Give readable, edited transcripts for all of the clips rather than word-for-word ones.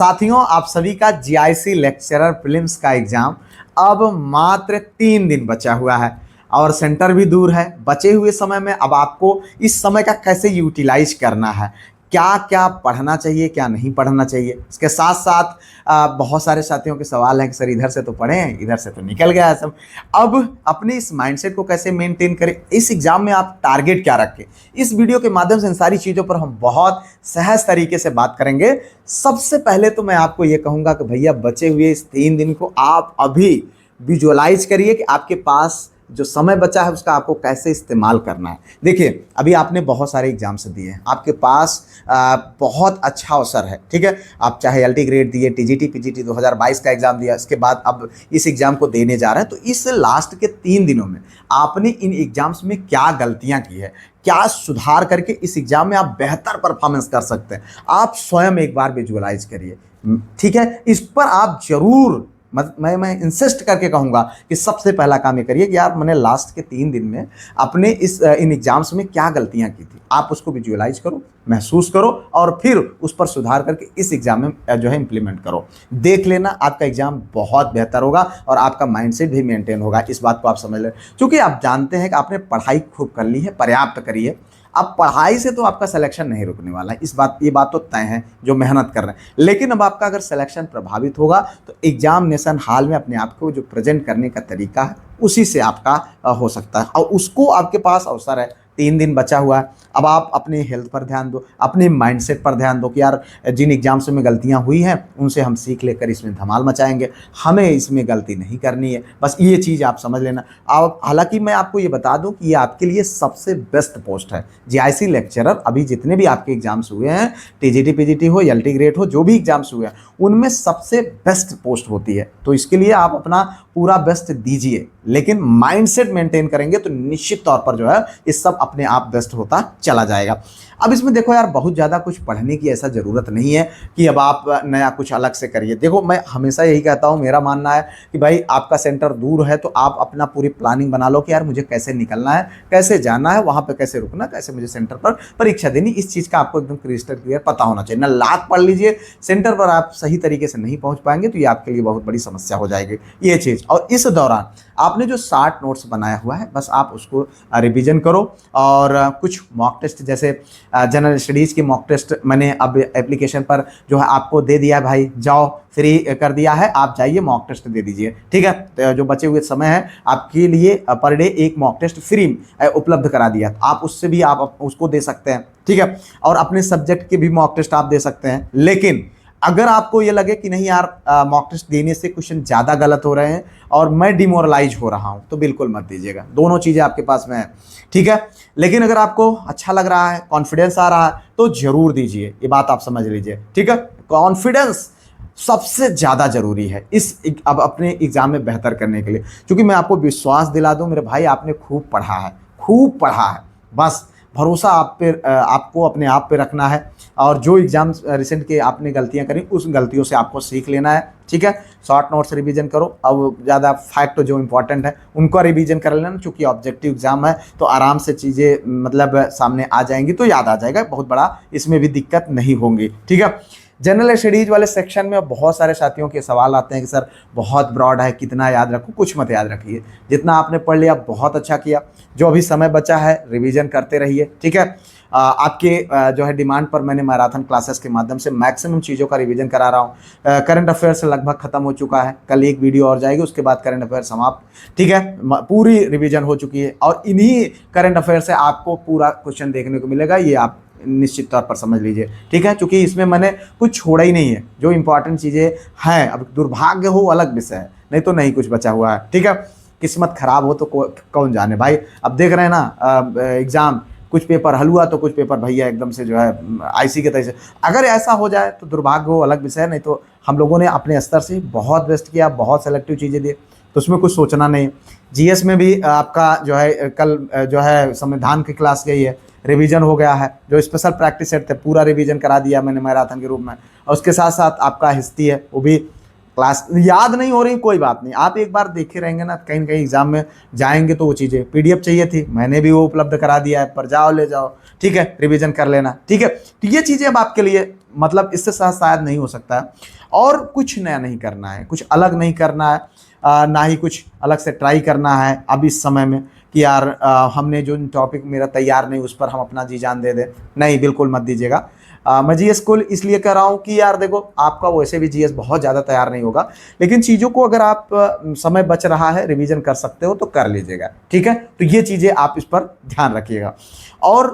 साथियों, आप सभी का जीआईसी लेक्चरर प्रीलिम्स का एग्जाम अब मात्र 3 दिन बचा हुआ है और सेंटर भी दूर है। बचे हुए समय में अब आपको इस समय का कैसे यूटिलाइज करना है, क्या क्या पढ़ना चाहिए, क्या नहीं पढ़ना चाहिए। इसके साथ साथ बहुत सारे साथियों के सवाल हैं कि सर इधर से तो पढ़े हैं, इधर से तो निकल गया है सब। अब अपने इस माइंडसेट को कैसे मेंटेन करें, इस एग्जाम में आप टारगेट क्या रखें, इस वीडियो के माध्यम से इन सारी चीज़ों पर हम बहुत सहज तरीके से बात करेंगे। सबसे पहले तो मैं आपको ये कहूँगा कि भैया बचे हुए इस 3 दिन को आप अभी विजुअलाइज करिए कि आपके पास जो समय बचा है उसका आपको कैसे इस्तेमाल करना है। देखिए, अभी आपने बहुत सारे एग्जाम्स दिए हैं, आपके पास बहुत अच्छा अवसर है, ठीक है। आप चाहे एलटी ग्रेड दिए, टीजीटी पीजीटी 2022 का एग्जाम दिया, इसके बाद अब इस एग्जाम को देने जा रहे हैं। तो इस लास्ट के 3 दिनों में आपने इन एग्जाम्स में क्या गलतियां की है, क्या सुधार करके इस एग्जाम में आप बेहतर परफॉर्मेंस कर सकते हैं, आप स्वयं एक बार विजुअलाइज करिए, ठीक है। इस पर आप जरूर मैं इंसिस्ट करके कहूँगा कि सबसे पहला काम ये करिए कि यार मैंने लास्ट के 3 दिन में अपने इन एग्जाम्स में क्या गलतियाँ की थी, आप उसको विजुअलाइज करो, महसूस करो और फिर उस पर सुधार करके इस एग्जाम में जो है इम्प्लीमेंट करो। देख लेना, आपका एग्जाम बहुत बेहतर होगा और आपका माइंडसेट भी मेंटेन होगा। इस बात को आप समझ लें, क्योंकि आप जानते हैं कि आपने पढ़ाई खूब कर ली है, पर्याप्त करी है। अब पढ़ाई से तो आपका सिलेक्शन नहीं रुकने वाला है, ये बात तो तय है जो मेहनत कर रहे हैं। लेकिन अब आपका अगर सिलेक्शन प्रभावित होगा तो एग्जामिनेशन हॉल में अपने आप को जो प्रेजेंट करने का तरीका है उसी से आपका हो सकता है, और उसको आपके पास अवसर है। 3 दिन बचा हुआ है, अब आप अपने हेल्थ पर ध्यान दो, अपने माइंडसेट पर ध्यान दो कि यार जिन एग्जाम्स में गलतियां हुई हैं उनसे हम सीख लेकर इसमें धमाल मचाएंगे, हमें इसमें गलती नहीं करनी है। बस ये चीज़ आप समझ लेना। आप हालांकि मैं आपको ये बता दूं कि ये आपके लिए सबसे बेस्ट पोस्ट है। जीआईसी लेक्चरर अभी जितने भी आपके एग्जाम्स हुए हैं, टीजीटी पीजीटी हो, एलटी ग्रेड हो, जो भी एग्जाम्स हुए हैं उनमें सबसे बेस्ट पोस्ट होती है। तो इसके लिए आप अपना पूरा बेस्ट दीजिए, लेकिन माइंडसेट मेंटेन करेंगे तो निश्चित तौर पर जो है ये सब अपने आप बेस्ट होता चला जाएगा। अब इसमें देखो यार, बहुत ज़्यादा कुछ पढ़ने की ऐसा ज़रूरत नहीं है कि अब आप नया कुछ अलग से करिए। देखो, मैं हमेशा यही कहता हूँ, मेरा मानना है कि भाई आपका सेंटर दूर है तो आप अपना पूरी प्लानिंग बना लो कि यार मुझे कैसे निकलना है, कैसे जाना है, वहाँ पे कैसे रुकना, कैसे मुझे सेंटर पर परीक्षा देनी, इस चीज़ का आपको एकदम क्रिस्टल क्लियर पता होना चाहिए। ना लाख पढ़ लीजिए, सेंटर पर आप सही तरीके से नहीं पहुँच पाएंगे तो ये आपके लिए बहुत बड़ी समस्या हो जाएगी ये चीज़। और इस दौरान आपने जो 60 नोट्स बनाया हुआ है बस आप उसको रिवीजन करो, और कुछ मॉक टेस्ट जैसे जनरल स्टडीज़ की मॉक टेस्ट मैंने अब एप्लीकेशन पर जो है आपको दे दिया है, भाई जाओ, फ्री कर दिया है, आप जाइए मॉक टेस्ट दे दीजिए, ठीक है। तो जो बचे हुए समय है आपके लिए पर डे एक मॉक टेस्ट फ्री उपलब्ध करा दिया, आप उससे भी आप उसको दे सकते हैं, ठीक है। और अपने सब्जेक्ट के भी मॉक टेस्ट आप दे सकते हैं। लेकिन अगर आपको ये लगे कि नहीं यार मॉक टेस्ट देने से क्वेश्चन ज़्यादा गलत हो रहे हैं और मैं डिमोरलाइज हो रहा हूँ, तो बिल्कुल मत दीजिएगा। दोनों चीज़ें आपके पास में है, ठीक है। लेकिन अगर आपको अच्छा लग रहा है, कॉन्फिडेंस आ रहा है, तो जरूर दीजिए, ये बात आप समझ लीजिए, ठीक है। कॉन्फिडेंस सबसे ज़्यादा जरूरी है अब अपने एग्जाम में बेहतर करने के लिए। क्योंकि मैं आपको विश्वास दिला दूँ मेरे भाई, आपने खूब पढ़ा है, खूब पढ़ा है, बस भरोसा आप पे, आपको अपने आप पे रखना है। और जो एग्जाम रिसेंट के आपने गलतियां करी उस गलतियों से आपको सीख लेना है, ठीक है। शॉर्ट नोट्स रिवीजन करो, अब ज़्यादा फैक्ट जो इंपॉर्टेंट है उनको रिवीजन कर लेना, क्योंकि ऑब्जेक्टिव एग्जाम है तो आराम से चीज़ें मतलब सामने आ जाएंगी तो याद आ जाएगा, बहुत बड़ा इसमें भी दिक्कत नहीं होंगी, ठीक है। जनरल स्टडीज़ वाले सेक्शन में बहुत सारे साथियों के सवाल आते हैं कि सर बहुत ब्रॉड है, कितना याद रखूं। कुछ मत याद रखिए, जितना आपने पढ़ लिया बहुत अच्छा किया। जो अभी समय बचा है रिवीजन करते रहिए, ठीक है। आपके जो है डिमांड पर मैंने मैराथन क्लासेस के माध्यम से मैक्सिमम चीज़ों का रिवीजन करा रहा हूँ। करंट अफेयर्स लगभग खत्म हो चुका है, कल एक वीडियो और जाएगी, उसके बाद करंट अफेयर समाप्त, ठीक है। पूरी रिवीजन हो चुकी है और इन्हीं करंट अफेयर से आपको पूरा क्वेश्चन देखने को मिलेगा, ये आप निश्चित तौर पर समझ लीजिए, ठीक है। क्योंकि इसमें मैंने कुछ छोड़ा ही नहीं है, जो इंपॉर्टेंट चीज़ें हैं। अब दुर्भाग्य हो अलग विषय है, नहीं तो नहीं कुछ बचा हुआ है, ठीक है। किस्मत खराब हो तो कौन जाने भाई। अब देख रहे हैं ना एग्ज़ाम, कुछ पेपर हल हुआ तो कुछ पेपर भैया एकदम से जो है आईसी के तरह से। अगर ऐसा हो जाए तो दुर्भाग्य हो अलग विषय है, नहीं तो हम लोगों ने अपने स्तर से बहुत बेस्ट किया, बहुत सेलेक्टिव चीज़ें दी, तो उसमें कुछ सोचना नहीं। जीएस में भी आपका जो है कल जो है संविधान की क्लास गई है, रिवीजन हो गया है। जो स्पेशल प्रैक्टिस सेट थे पूरा रिवीजन करा दिया मैंने मैराथन के रूप में। और उसके साथ साथ आपका हिस्ट्री है, वो भी क्लास याद नहीं हो रही, कोई बात नहीं, आप एक बार देखे रहेंगे ना, कहीं कहीं एग्जाम में जाएंगे तो वो चीज़ें पीडीएफ चाहिए थी, मैंने भी वो उपलब्ध करा दिया है, पर जाओ ले जाओ, ठीक है, रिवीजन कर लेना, ठीक है। तो ये चीज़ें अब आपके लिए मतलब इससे शायद नहीं हो सकता है। और कुछ नया नहीं करना है, कुछ अलग नहीं करना है, ना ही कुछ अलग से ट्राई करना है अब इस समय में कि यार हमने जो टॉपिक मेरा तैयार नहीं उस पर हम अपना जी जान दे दें। नहीं, बिल्कुल मत दीजिएगा। मैं जीएस को इसलिए कर रहा हूँ कि यार देखो, आपका वैसे भी जीएस बहुत ज़्यादा तैयार नहीं होगा, लेकिन चीज़ों को अगर आप समय बच रहा है रिवीजन कर सकते हो तो कर लीजिएगा, ठीक है। तो ये चीज़ें आप इस पर ध्यान रखिएगा। और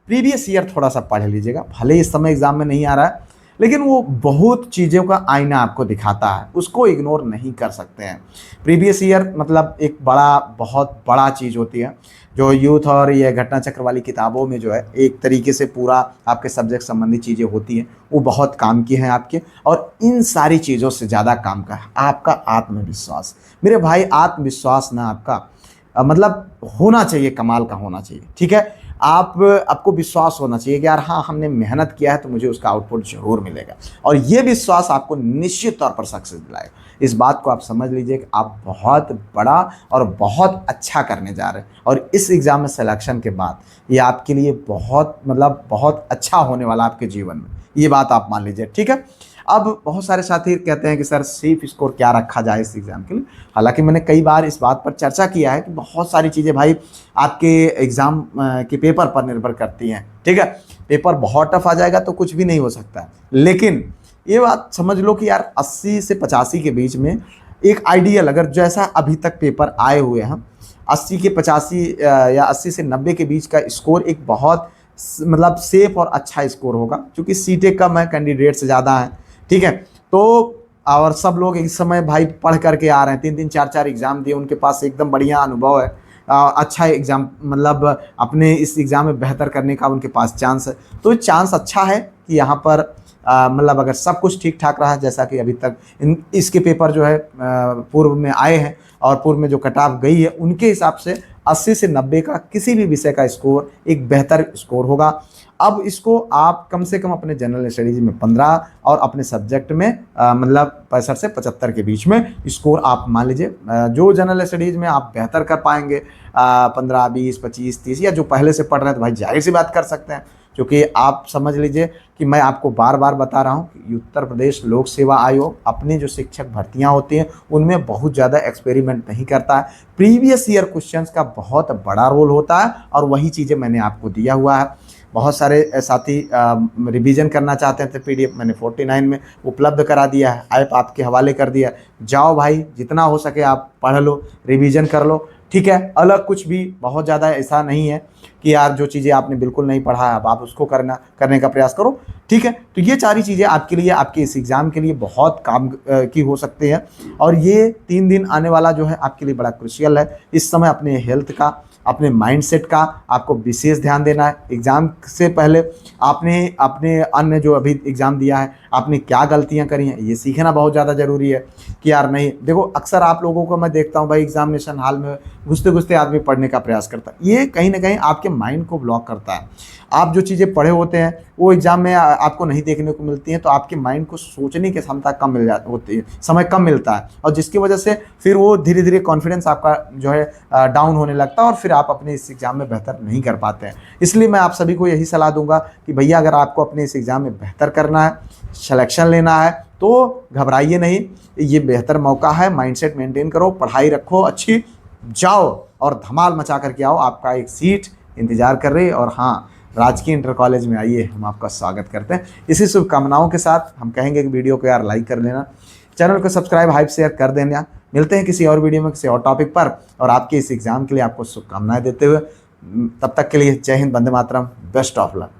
प्रीवियस ईयर थोड़ा सा पढ़ लीजिएगा, भले इस समय एग्जाम में नहीं आ रहा है, लेकिन वो बहुत चीज़ों का आईना आपको दिखाता है, उसको इग्नोर नहीं कर सकते हैं। प्रीवियस ईयर मतलब एक बहुत बड़ा चीज़ होती है, जो यूथ और ये घटना चक्र वाली किताबों में जो है एक तरीके से पूरा आपके सब्जेक्ट संबंधी चीज़ें होती हैं, वो बहुत काम की हैं आपके। और इन सारी चीज़ों से ज़्यादा काम का है आपका आत्मविश्वास। मेरे भाई, आत्मविश्वास ना आपका मतलब होना चाहिए, कमाल का होना चाहिए, ठीक है। आपको विश्वास होना चाहिए कि यार हाँ, हमने मेहनत किया है तो मुझे उसका आउटपुट जरूर मिलेगा। और ये विश्वास आपको निश्चित तौर पर सक्सेस दिलाएगा। इस बात को आप समझ लीजिए कि आप बहुत बड़ा और बहुत अच्छा करने जा रहे हैं, और इस एग्ज़ाम में सिलेक्शन के बाद ये आपके लिए बहुत अच्छा होने वाला आपके जीवन में, ये बात आप मान लीजिए, ठीक है। अब बहुत सारे साथी कहते हैं कि सर सेफ स्कोर क्या रखा जाए इस एग्ज़ाम के लिए। हालांकि मैंने कई बार इस बात पर चर्चा किया है कि बहुत सारी चीज़ें भाई आपके एग्ज़ाम के पेपर पर निर्भर करती हैं, ठीक है। पेपर बहुत टफ आ जाएगा तो कुछ भी नहीं हो सकता है, लेकिन ये बात समझ लो कि यार 80 से 85 के बीच में एक आइडियल, अगर जैसा अभी तक पेपर आए हुए हैं 80 के 85 या 80 से 90 के बीच का स्कोर एक बहुत सेफ और अच्छा स्कोर होगा, क्योंकि सीटें कम है, कैंडिडेट्स ज़्यादा हैं, ठीक है। तो और सब लोग इस समय भाई पढ़ करके आ रहे हैं, 3-3 4-4 एग्ज़ाम दिए, उनके पास एकदम बढ़िया अनुभव है, अच्छा एग्ज़ाम अपने इस एग्ज़ाम में बेहतर करने का उनके पास चांस है। तो चांस अच्छा है कि यहाँ पर अगर सब कुछ ठीक ठाक रहा जैसा कि अभी तक इसके पेपर जो है पूर्व में आए हैं और पूर्व में जो कट ऑफ गई है, उनके हिसाब से 80 से 90 का किसी भी विषय का स्कोर एक बेहतर स्कोर होगा। अब इसको आप कम से कम अपने जनरल स्टडीज में 15 और अपने सब्जेक्ट में 65 से 75 के बीच में स्कोर आप मान लीजिए। जो जनरल स्टडीज में आप बेहतर कर पाएंगे 15, 20, 25, 30, या जो पहले से पढ़ रहे हैं तो भाई जाहिर सी बात कर सकते हैं, क्योंकि आप समझ लीजिए कि मैं आपको बार बार बता रहा हूँ कि उत्तर प्रदेश लोक सेवा आयोग अपने जो शिक्षक भर्तियाँ होती हैं उनमें बहुत ज़्यादा एक्सपेरिमेंट नहीं करता है। प्रीवियस ईयर क्वेश्चंस का बहुत बड़ा रोल होता है, और वही चीज़ें मैंने आपको दिया हुआ है। बहुत सारे साथी रिवीजन करना चाहते हैं तो पीडीएफ मैंने 49 में उपलब्ध करा दिया है, ऐप आपके हवाले कर दिया। जाओ भाई, जितना हो सके आप पढ़ लो, रिवीजन कर लो, ठीक है। अलग कुछ भी बहुत ज़्यादा ऐसा नहीं है कि यार जो चीज़ें आपने बिल्कुल नहीं पढ़ा है अब आप उसको करने का प्रयास करो, ठीक है। तो ये सारी चीज़ें आपके लिए, आपके इस एग्ज़ाम के लिए बहुत काम की हो सकती है। और ये 3 दिन आने वाला जो है आपके लिए बड़ा क्रूशियल है। इस समय अपने हेल्थ का, अपने माइंडसेट का आपको विशेष ध्यान देना है। एग्ज़ाम से पहले आपने अपने अन्य जो अभी एग्ज़ाम दिया है आपने क्या गलतियां करी हैं ये सीखना बहुत ज़्यादा ज़रूरी है कि यार नहीं, देखो अक्सर आप लोगों को मैं देखता हूँ भाई एग्जामिनेशन हॉल में घुसते घुसते आदमी पढ़ने का प्रयास करता है। ये कहीं ना कहीं आपके माइंड को ब्लॉक करता है। आप जो चीज़ें पढ़े होते हैं वो एग्ज़ाम में आपको नहीं देखने को मिलती हैं, तो आपके माइंड को सोचने की क्षमता कम मिल जाती होती है, समय कम मिलता है, और जिसकी वजह से फिर वो धीरे धीरे कॉन्फिडेंस आपका जो है डाउन होने लगता है, और फिर आप अपने इस एग्ज़ाम में बेहतर नहीं कर पाते हैं। इसलिए मैं आप सभी को यही सलाह दूंगा कि भैया अगर आपको अपने इस एग्ज़ाम में बेहतर करना है, सिलेक्शन लेना है, तो घबराइए नहीं, ये बेहतर मौका है। माइंडसेट मेंटेन करो, पढ़ाई रखो अच्छी, जाओ और धमाल मचा करके आओ। आपका एक सीट इंतज़ार कर रही है, और हाँ, राजकीय इंटर कॉलेज में आइए, हम आपका स्वागत करते हैं। इसी शुभकामनाओं के साथ हम कहेंगे कि वीडियो को यार लाइक कर लेना, चैनल को सब्सक्राइब, हाइप, शेयर कर देना। मिलते हैं किसी और वीडियो में किसी और टॉपिक पर, और आपके इस एग्ज़ाम के लिए आपको शुभकामनाएं देते हुए तब तक के लिए जय Hind, Vande Mataram, best of luck.